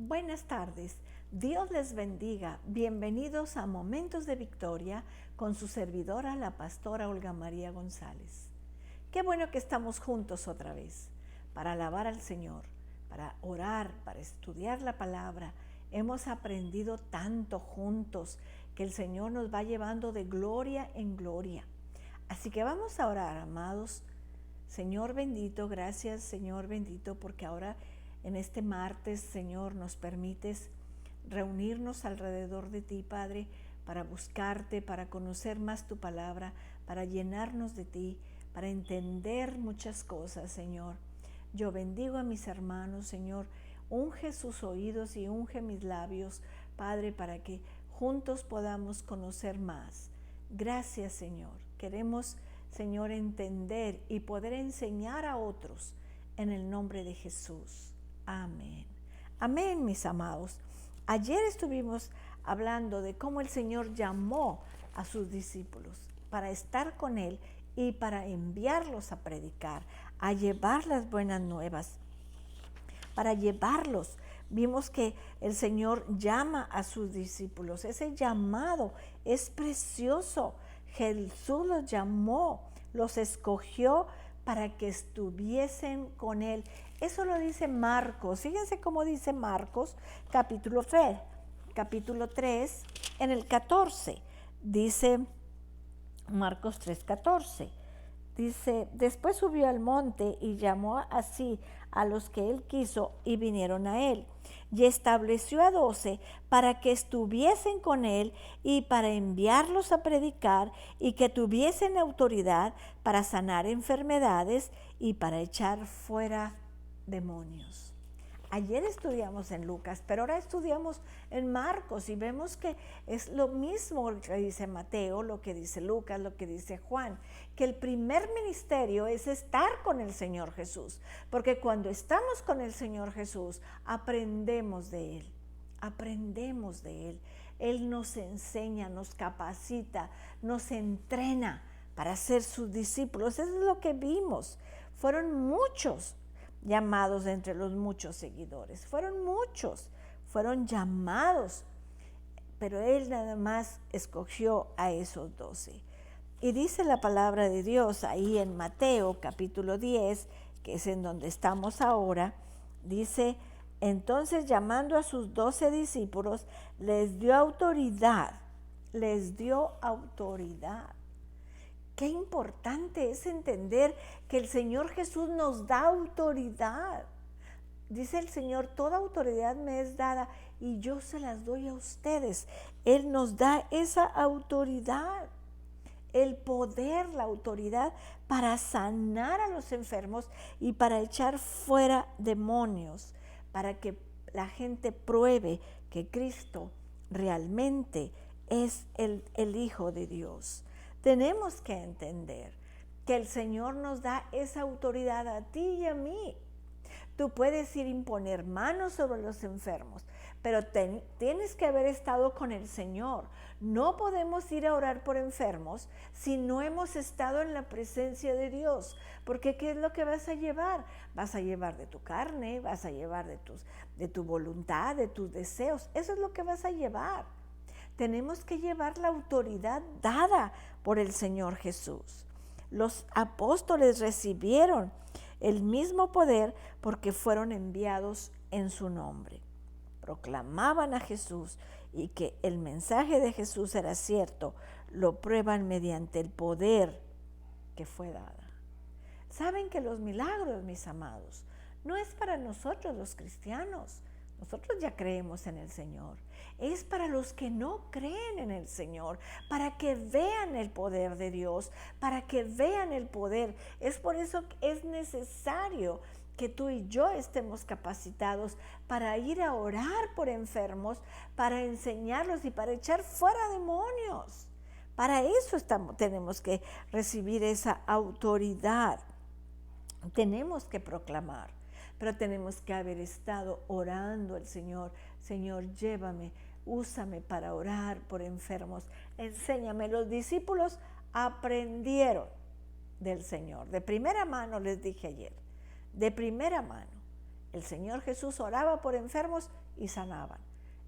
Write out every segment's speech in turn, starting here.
Buenas tardes, Dios les bendiga. Bienvenidos a Momentos de Victoria con su servidora, la pastora Olga María González. Qué bueno que estamos juntos otra vez para alabar al Señor, para orar, para estudiar la palabra. Hemos aprendido tanto juntos que el Señor nos va llevando de gloria en gloria. Así que vamos a orar, amados. Señor bendito, gracias Señor bendito, porque ahora en este martes, Señor, nos permites reunirnos alrededor de ti, Padre, para buscarte, para conocer más tu palabra, para llenarnos de ti, para entender muchas cosas, Señor. Yo bendigo a mis hermanos, Señor, unge sus oídos y unge mis labios, Padre, para que juntos podamos conocer más. Gracias, Señor. Queremos, Señor, entender y poder enseñar a otros en el nombre de Jesús. Amén. Amén, mis amados. Ayer estuvimos hablando de cómo el Señor llamó a sus discípulos para estar con Él y para enviarlos a predicar, a llevar las buenas nuevas, para llevarlos. Vimos que el Señor llama a sus discípulos. Ese llamado es precioso. Jesús los llamó, los escogió para que estuviesen con Él. Eso lo dice Marcos. Fíjense cómo dice Marcos, capítulo 3, en el 14. Dice Marcos 3:14. Dice, después subió al monte y llamó así a los que él quiso y vinieron a él. Y estableció a 12 para que estuviesen con él y para enviarlos a predicar y que tuviesen autoridad para sanar enfermedades y para echar fuera demonios. Ayer estudiamos en Lucas, pero ahora estudiamos en Marcos y vemos que es lo mismo lo que dice Mateo, lo que dice Lucas, lo que dice Juan, que el primer ministerio es estar con el Señor Jesús, porque cuando estamos con el Señor Jesús, aprendemos de Él, aprendemos de Él. Él nos enseña, nos capacita, nos entrena para ser sus discípulos. Eso es lo que vimos. Fueron muchos llamados entre los muchos seguidores. Fueron muchos, fueron llamados, pero Él nada más escogió a esos 12. Y dice la palabra de Dios ahí en Mateo capítulo 10, que es en donde estamos ahora, dice, entonces llamando a sus 12 discípulos, les dio autoridad, les dio autoridad. Qué importante es entender que el Señor Jesús nos da autoridad. Dice el Señor, toda autoridad me es dada y yo se las doy a ustedes. Él nos da esa autoridad, el poder, la autoridad para sanar a los enfermos y para echar fuera demonios, para que la gente pruebe que Cristo realmente es el Hijo de Dios. Tenemos que entender que el Señor nos da esa autoridad a ti y a mí. Tú puedes ir a imponer manos sobre los enfermos, pero tienes que haber estado con el Señor. No podemos ir a orar por enfermos si no hemos estado en la presencia de Dios, porque ¿qué es lo que vas a llevar? Vas a llevar de tu carne, vas a llevar de tu voluntad, de tus deseos. Eso es lo que vas a llevar. Tenemos que llevar la autoridad dada por el Señor Jesús. Los apóstoles recibieron el mismo poder porque fueron enviados en su nombre. Proclamaban a Jesús y que el mensaje de Jesús era cierto, lo prueban mediante el poder que fue dada. Saben que los milagros, mis amados, no es para nosotros los cristianos. Nosotros ya creemos en el Señor. Es para los que no creen en el Señor, para que vean el poder de Dios, para que vean el poder. Es por eso que es necesario que tú y yo estemos capacitados para ir a orar por enfermos, para enseñarlos y para echar fuera demonios. Para eso tenemos que recibir esa autoridad. Tenemos que proclamar. Pero tenemos que haber estado orando al Señor. Señor, llévame, úsame para orar por enfermos. Enséñame. Los discípulos aprendieron del Señor. De primera mano les dije ayer. De primera mano. El Señor Jesús oraba por enfermos y sanaban.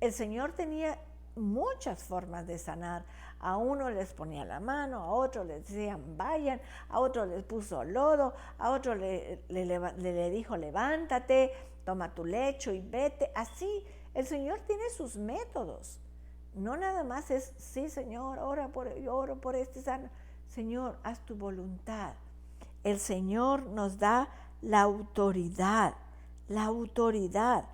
El Señor tenía muchas formas de sanar. A uno les ponía la mano, a otro les decían vayan, a otro les puso lodo, a otro le dijo levántate, toma tu lecho y vete. Así, el Señor tiene sus métodos. No nada más es, sí Señor, yo oro por este sano. Señor, haz tu voluntad. El Señor nos da la autoridad, la autoridad.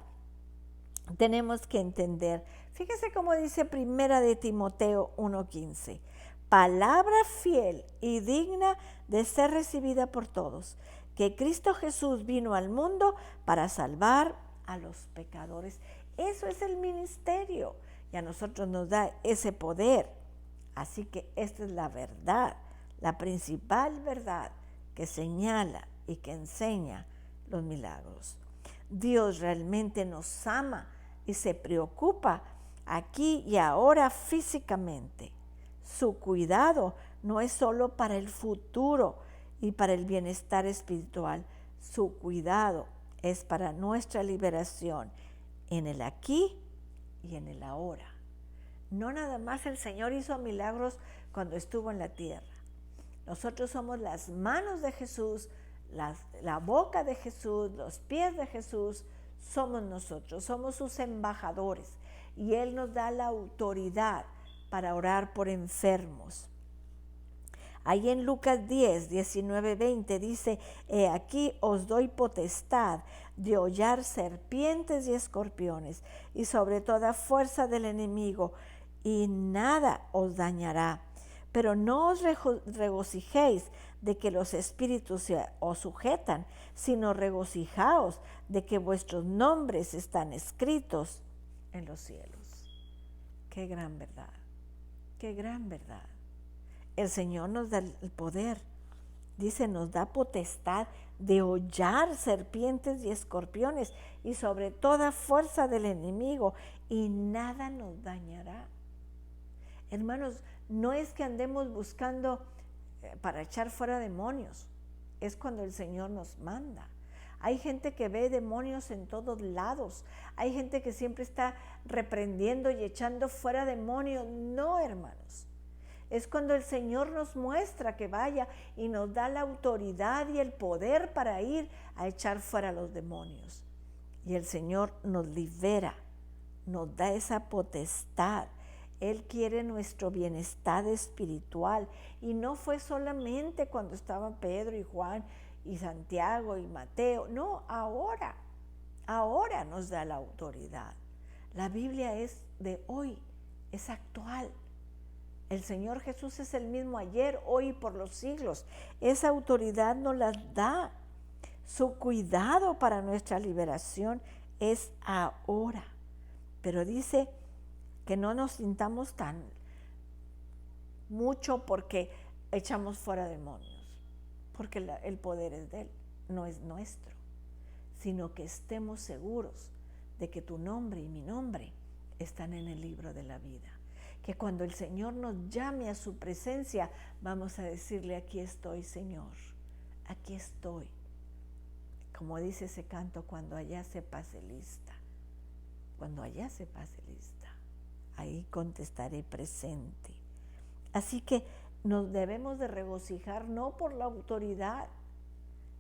Tenemos que entender. Fíjese cómo dice Primera de Timoteo 1:15. Palabra fiel y digna de ser recibida por todos, que Cristo Jesús vino al mundo para salvar a los pecadores. Eso es el ministerio y a nosotros nos da ese poder. Así que esta es la verdad, la principal verdad que señala y que enseña los milagros. Dios realmente nos ama y se preocupa aquí y ahora físicamente. Su cuidado no es solo para el futuro y para el bienestar espiritual. Su cuidado es para nuestra liberación en el aquí y en el ahora. No nada más el Señor hizo milagros cuando estuvo en la tierra. Nosotros somos las manos de Jesús, la boca de Jesús, los pies de Jesús. Somos nosotros, somos sus embajadores y Él nos da la autoridad para orar por enfermos. Ahí en Lucas 10, 19, 20 dice, aquí os doy potestad de hollar serpientes y escorpiones y sobre toda fuerza del enemigo y nada os dañará. Pero no os regocijéis de que los espíritus os sujetan, sino regocijaos de que vuestros nombres están escritos en los cielos. Qué gran verdad, qué gran verdad. El Señor nos da el poder, dice, nos da potestad de hollar serpientes y escorpiones y sobre toda fuerza del enemigo y nada nos dañará. Hermanos, no es que andemos buscando para echar fuera demonios, es cuando el Señor nos manda. Hay gente que ve demonios en todos lados, hay gente que siempre está reprendiendo y echando fuera demonios. No, hermanos, es cuando el Señor nos muestra que vaya y nos da la autoridad y el poder para ir a echar fuera los demonios. Y el Señor nos libera, nos da esa potestad. Él quiere nuestro bienestar espiritual y no fue solamente cuando estaban Pedro y Juan y Santiago y Mateo. No, ahora nos da la autoridad. La Biblia es de hoy, es actual. El Señor Jesús es el mismo ayer, hoy y por los siglos. Esa autoridad nos la da. Su cuidado para nuestra liberación es ahora. Pero dice que no nos sintamos tan mucho porque echamos fuera demonios, porque el poder es de Él, no es nuestro, sino que estemos seguros de que tu nombre y mi nombre están en el libro de la vida. Que cuando el Señor nos llame a su presencia, vamos a decirle, aquí estoy, Señor, aquí estoy. Como dice ese canto, cuando allá se pase lista, cuando allá se pase lista, ahí contestaré presente. Así que nos debemos de regocijar no por la autoridad,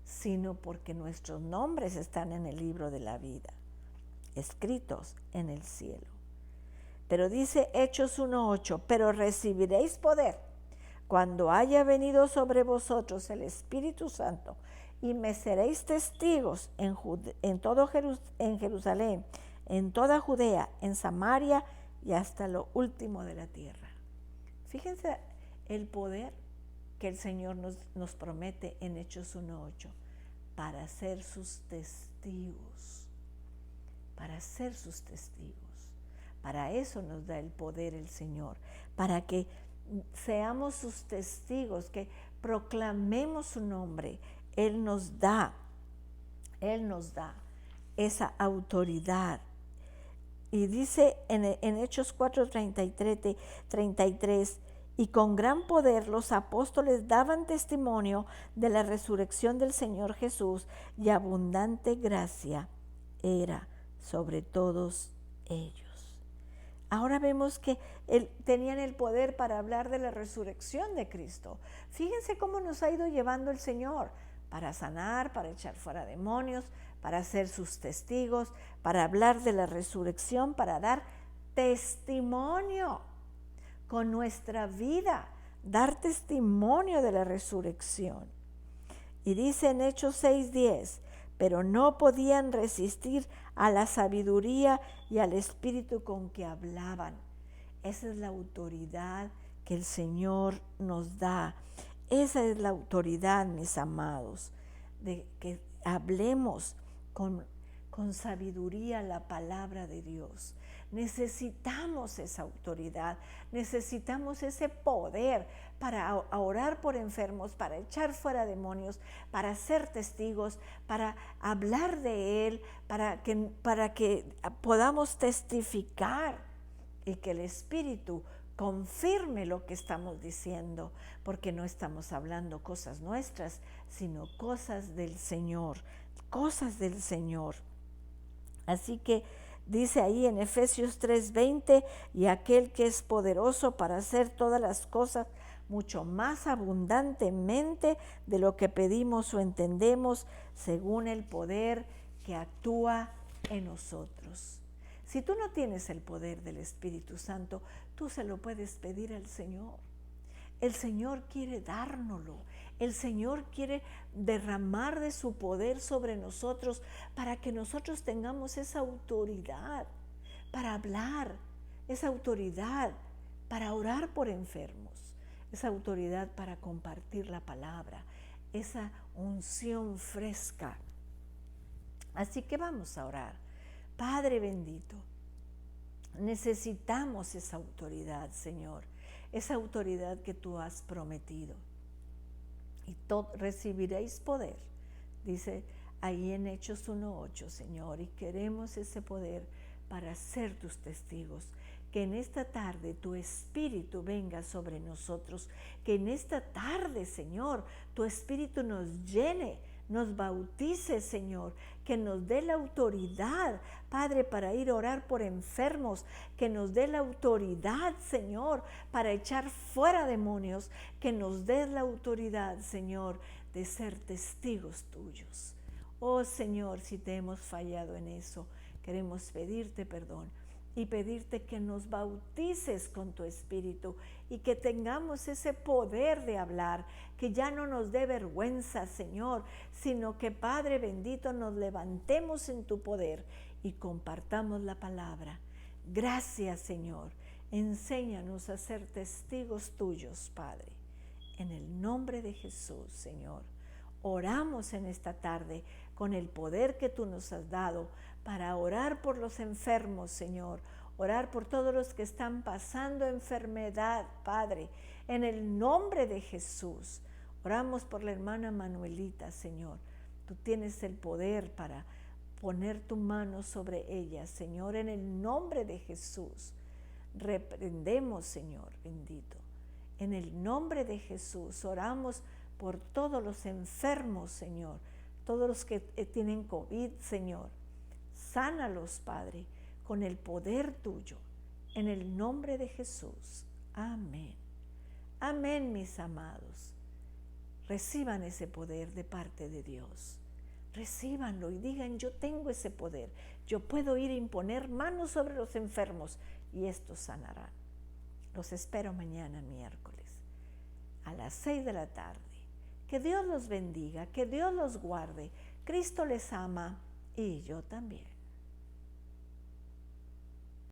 sino porque nuestros nombres están en el libro de la vida, escritos en el cielo. Pero dice Hechos 1:8, pero recibiréis poder cuando haya venido sobre vosotros el Espíritu Santo y me seréis testigos en Jerusalén, en toda Judea, en Samaria y hasta lo último de la tierra. Fíjense el poder que el Señor nos promete en Hechos 1:8 para ser sus testigos, para ser sus testigos. Para eso nos da el poder el Señor, para que seamos sus testigos, que proclamemos su nombre. Él nos da esa autoridad. Y dice en Hechos 4:33, y con gran poder los apóstoles daban testimonio de la resurrección del Señor Jesús y abundante gracia era sobre todos ellos. Ahora vemos que tenían el poder para hablar de la resurrección de Cristo. Fíjense cómo nos ha ido llevando el Señor para sanar, para echar fuera demonios, para ser sus testigos, para hablar de la resurrección, para dar testimonio con nuestra vida, dar testimonio de la resurrección. Y dice en Hechos 6:10, pero no podían resistir a la sabiduría y al espíritu con que hablaban. Esa es la autoridad que el Señor nos da. Esa es la autoridad, mis amados, de que hablemos con sabiduría la palabra de Dios. Necesitamos esa autoridad, necesitamos ese poder para orar por enfermos, para echar fuera demonios, para ser testigos, para hablar de Él, para que podamos testificar y que el Espíritu confirme lo que estamos diciendo, porque no estamos hablando cosas nuestras, sino cosas del Señor, cosas del Señor. Así que dice ahí en Efesios 3:20, y aquel que es poderoso para hacer todas las cosas mucho más abundantemente de lo que pedimos o entendemos, según el poder que actúa en nosotros. Si tú no tienes el poder del Espíritu Santo, tú se lo puedes pedir al Señor. El Señor quiere dárnoslo. El Señor quiere derramar de su poder sobre nosotros para que nosotros tengamos esa autoridad para hablar, esa autoridad para orar por enfermos, esa autoridad para compartir la palabra, esa unción fresca. Así que vamos a orar. Padre bendito, necesitamos esa autoridad, Señor, esa autoridad que tú has prometido. Y recibiréis poder, dice ahí en Hechos 1:8, Señor, y queremos ese poder para ser tus testigos. Que en esta tarde tu Espíritu venga sobre nosotros, que en esta tarde, Señor, tu Espíritu nos llene, nos bautice, Señor, que nos dé la autoridad, Padre, para ir a orar por enfermos, que nos dé la autoridad, Señor, para echar fuera demonios, que nos dé la autoridad, Señor, de ser testigos tuyos. Oh, Señor, si te hemos fallado en eso, queremos pedirte perdón y pedirte que nos bautices con tu Espíritu y que tengamos ese poder de hablar, que ya no nos dé vergüenza, Señor, sino que, Padre bendito, nos levantemos en tu poder y compartamos la palabra. Gracias, Señor. Enséñanos a ser testigos tuyos, Padre. En el nombre de Jesús, Señor, oramos en esta tarde con el poder que tú nos has dado para orar por los enfermos, Señor, orar por todos los que están pasando enfermedad, Padre, en el nombre de Jesús. Oramos por la hermana Manuelita, Señor. Tú tienes el poder para poner tu mano sobre ella, Señor, en el nombre de Jesús. Reprendemos, Señor bendito. En el nombre de Jesús oramos por todos los enfermos, Señor, todos los que tienen COVID, Señor. Sánalos, Padre, con el poder tuyo, en el nombre de Jesús. Amén. Amén, mis amados. Reciban ese poder de parte de Dios. Recíbanlo y digan, yo tengo ese poder. Yo puedo ir a imponer manos sobre los enfermos y estos sanarán. Los espero mañana miércoles a las 6 de la tarde. Que Dios los bendiga, que Dios los guarde. Cristo les ama y yo también.